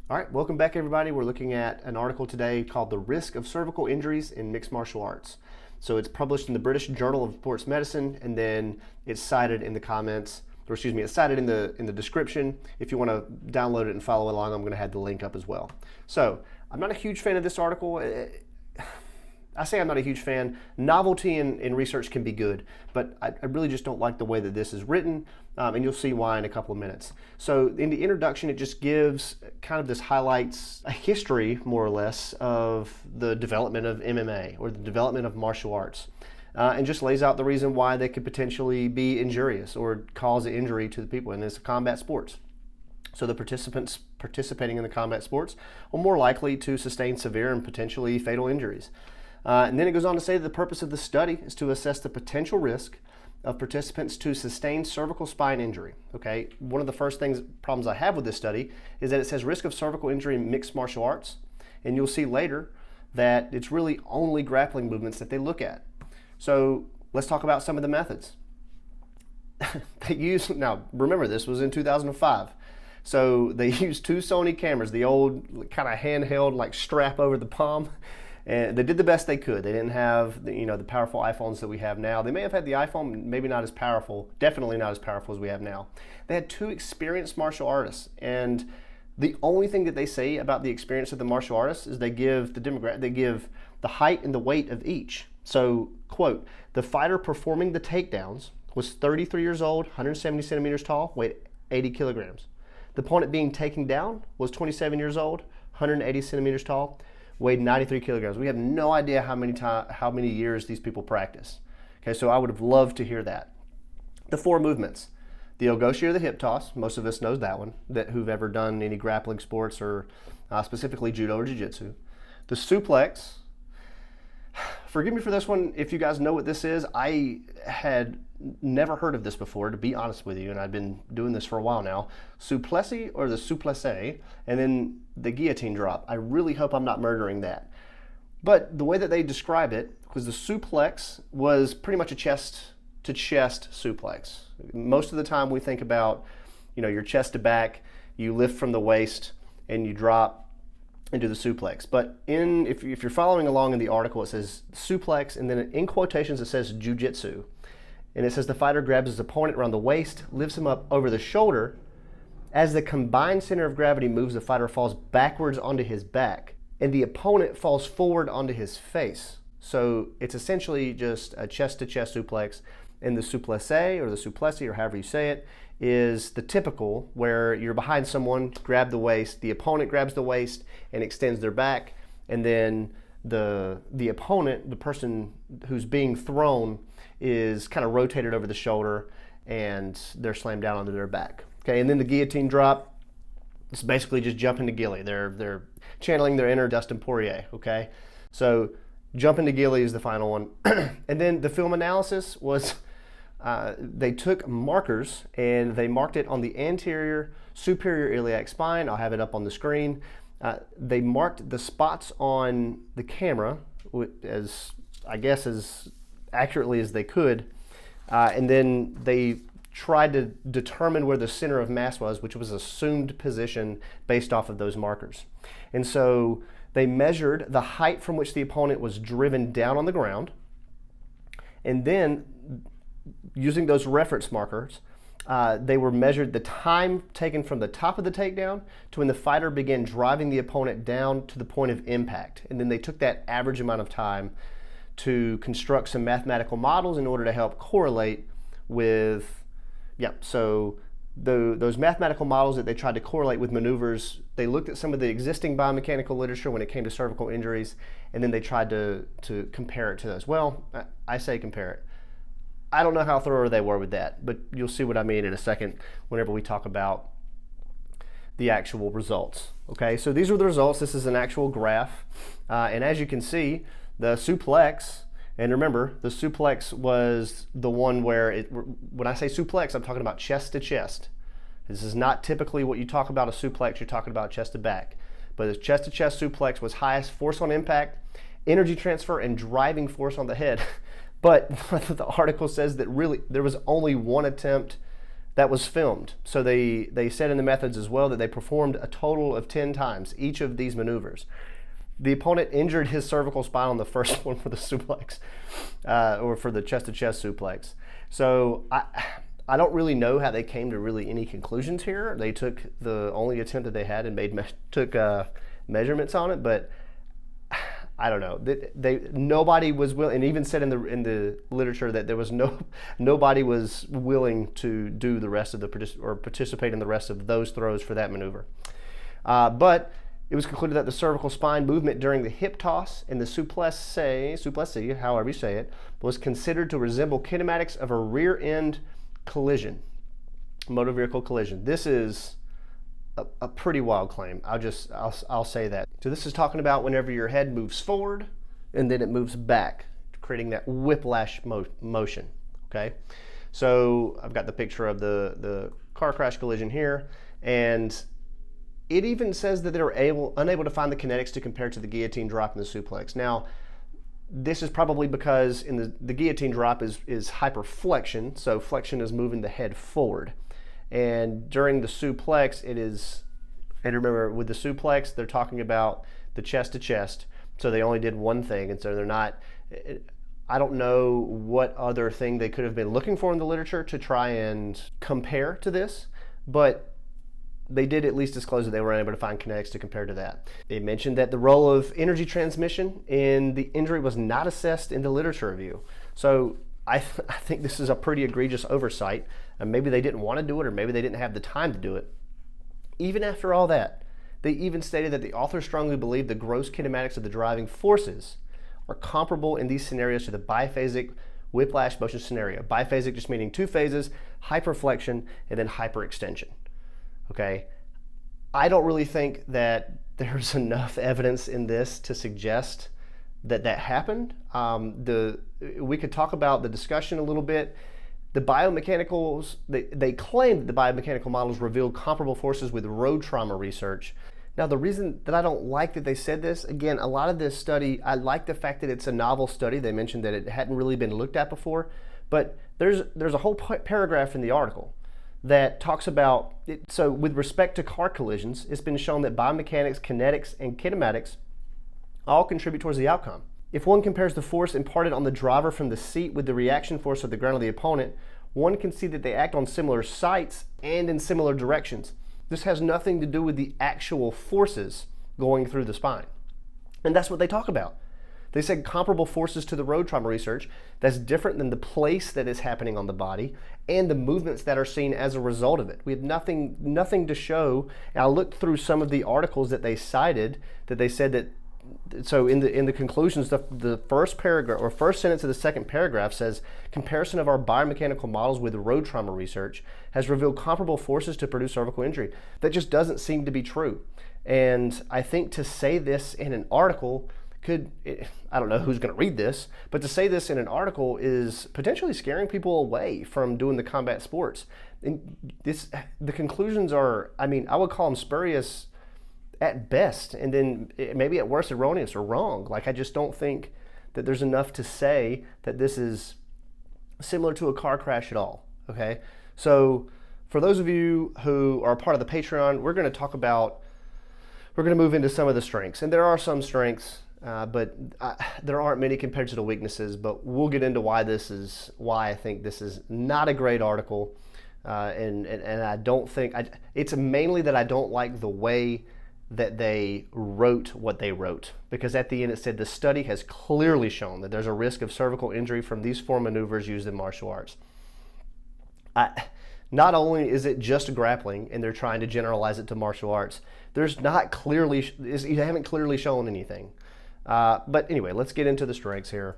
All right, welcome back everybody. We're looking at an article today called The Risk of Cervical Injuries in Mixed Martial Arts. So it's published in the British Journal of Sports Medicine, and then it's cited in the comments, or excuse me, it's cited in the description. If you want to download it and follow along, I'm going to have the link up as well. So I'm not a huge fan of this article. I say I'm not a huge fan. Novelty in research can be good, but I really just don't like the way that this is written, and you'll see why in a couple of minutes. So in the introduction, it just gives kind of this highlights a history, more or less, of the development of MMA or the development of martial arts, and just lays out the reason why they could potentially be injurious or cause injury to the people, and it's combat sports. So the participants participating in the combat sports are more likely to sustain severe and potentially fatal injuries. And then it goes on to say that the purpose of the study is to assess the potential risk of participants to sustain cervical spine injury. Okay, one of the first problems I have with this study is that it says risk of cervical injury in mixed martial arts, and you'll see later that it's really only grappling movements that they look at. So let's talk about some of the methods. Now remember, this was in 2005. So they used two Sony cameras, the old kind of handheld like strap over the palm. And they did the best they could. They didn't have the powerful iPhones that we have now. They may have had the iPhone, maybe not as powerful, definitely not as powerful as we have now. They had two experienced martial artists, and the only thing that they say about the experience of the martial artists is they give the height and the weight of each. So, quote, the fighter performing the takedowns was 33 years old, 170 centimeters tall, weighed 80 kilograms. The opponent being taken down was 27 years old, 180 centimeters tall, weighed 93 kilograms. We have no idea how many years these people practice. Okay, so I would have loved to hear that. The four movements. The ogoshi or the hip toss, most of us knows that one, who've ever done any grappling sports or specifically judo or jiu-jitsu. The suplex. Forgive me for this one if you guys know what this is. I had never heard of this before, to be honest with you, and I've been doing this for a while now. Suplesse or the souplesse, and then the guillotine drop. I really hope I'm not murdering that. But the way that they describe it was the suplex was pretty much a chest-to-chest suplex. Most of the time we think about, your chest to back, you lift from the waist, and you drop into the suplex. But if you're following along in the article, it says suplex, and then in quotations it says jujitsu. And it says the fighter grabs his opponent around the waist, lifts him up over the shoulder. As the combined center of gravity moves, the fighter falls backwards onto his back, and the opponent falls forward onto his face. So it's essentially just a chest-to-chest suplex. And the souplesse or the souplesse, or however you say it, is the typical where you're behind someone, grab the waist, the opponent grabs the waist and extends their back, and then the opponent, the person who's being thrown, is kind of rotated over the shoulder and they're slammed down onto their back. Okay, and then the guillotine drop, it's basically just jumping to ghillie. They're channeling their inner Dustin Poirier, okay? So jumping to ghillie is the final one. And then the film analysis was, they took markers and they marked it on the anterior superior iliac spine. I'll have it up on the screen. They marked the spots on the camera as accurately as they could, and then they tried to determine where the center of mass was, which was assumed position based off of those markers. And so they measured the height from which the opponent was driven down on the ground, and then using those reference markers, they were measured the time taken from the top of the takedown to when the fighter began driving the opponent down to the point of impact. And then they took that average amount of time to construct some mathematical models in order to help correlate with, so those mathematical models that they tried to correlate with maneuvers, they looked at some of the existing biomechanical literature when it came to cervical injuries, and then they tried to compare it to those. Well, I say compare it. I don't know how thorough they were with that, but you'll see what I mean in a second whenever we talk about the actual results. Okay, so these are the results. This is an actual graph, and as you can see, the suplex, and remember, the suplex was the one where when I say suplex, I'm talking about chest to chest. This is not typically what you talk about a suplex, you're talking about chest to back. But the chest to chest suplex was highest force on impact, energy transfer, and driving force on the head. But the article says that really there was only one attempt that was filmed. So they said in the methods as well that they performed a total of 10 times each of these maneuvers. The opponent injured his cervical spine on the first one for the suplex, or for the chest-to-chest suplex. So I don't really know how they came to really any conclusions here. They took the only attempt that they had and took measurements on it, but I don't know. Nobody was willing, and even said in the literature that there was nobody was willing to do the rest of or participate in the rest of those throws for that maneuver. But it was concluded that the cervical spine movement during the hip toss and the souplesse, however you say it, was considered to resemble kinematics of a rear end collision, motor vehicle collision. This is a pretty wild claim. I'll say that. So this is talking about whenever your head moves forward and then it moves back, creating that whiplash motion. Okay, so I've got the picture of the car crash collision here, and it even says that they're unable to find the kinetics to compare to the guillotine drop and the suplex. Now, this is probably because in the guillotine drop is hyperflexion, so flexion is moving the head forward. And during the suplex, and remember with the suplex, they're talking about the chest to chest, so they only did one thing, and so they're not, I don't know what other thing they could have been looking for in the literature to try and compare to this, but they did at least disclose that they were unable to find kinetics to compare to that. They mentioned that the role of energy transmission in the injury was not assessed in the literature review. So I think this is a pretty egregious oversight, and maybe they didn't want to do it, or maybe they didn't have the time to do it. Even after all that, they even stated that the author strongly believed the gross kinematics of the driving forces are comparable in these scenarios to the biphasic whiplash motion scenario. Biphasic just meaning two phases, hyperflexion, and then hyperextension. Okay, I don't really think that there's enough evidence in this to suggest that happened. We could talk about the discussion a little bit. The biomechanicals, they claim that the biomechanical models revealed comparable forces with road trauma research. Now, the reason that I don't like that they said this, again, a lot of this study, I like the fact that it's a novel study. They mentioned that it hadn't really been looked at before, but there's a whole paragraph in the article that talks about it. So with respect to car collisions, it's been shown that biomechanics, kinetics, and kinematics all contribute towards the outcome. If one compares the force imparted on the driver from the seat with the reaction force of the ground of the opponent, one can see that they act on similar sites and in similar directions. This has nothing to do with the actual forces going through the spine. And that's what they talk about. They said comparable forces to the road trauma research. That's different than the place that is happening on the body and the movements that are seen as a result of it. We had nothing to show. And I looked through some of the articles that they cited that they said that, so in the conclusions, the first paragraph or first sentence of the second paragraph says, comparison of our biomechanical models with road trauma research has revealed comparable forces to produce cervical injury. That just doesn't seem to be true. And I think to say this in an article I don't know who's going to read this, but to say this in an article is potentially scaring people away from doing the combat sports. And the conclusions are, I would call them spurious at best, and then maybe at worst erroneous or wrong. Like, I just don't think that there's enough to say that this is similar to a car crash at all. Okay, so for those of you who are a part of the Patreon, we're going to move into some of the strengths, and there are some strengths. But there aren't many compared to the weaknesses, but we'll get into why I think this is not a great article. And I don't think, it's mainly that I don't like the way that they wrote what they wrote. Because at the end it said, the study has clearly shown that there's a risk of cervical injury from these four maneuvers used in martial arts. Not only is it just grappling and they're trying to generalize it to martial arts, you haven't clearly shown anything. But anyway, let's get into the strengths here.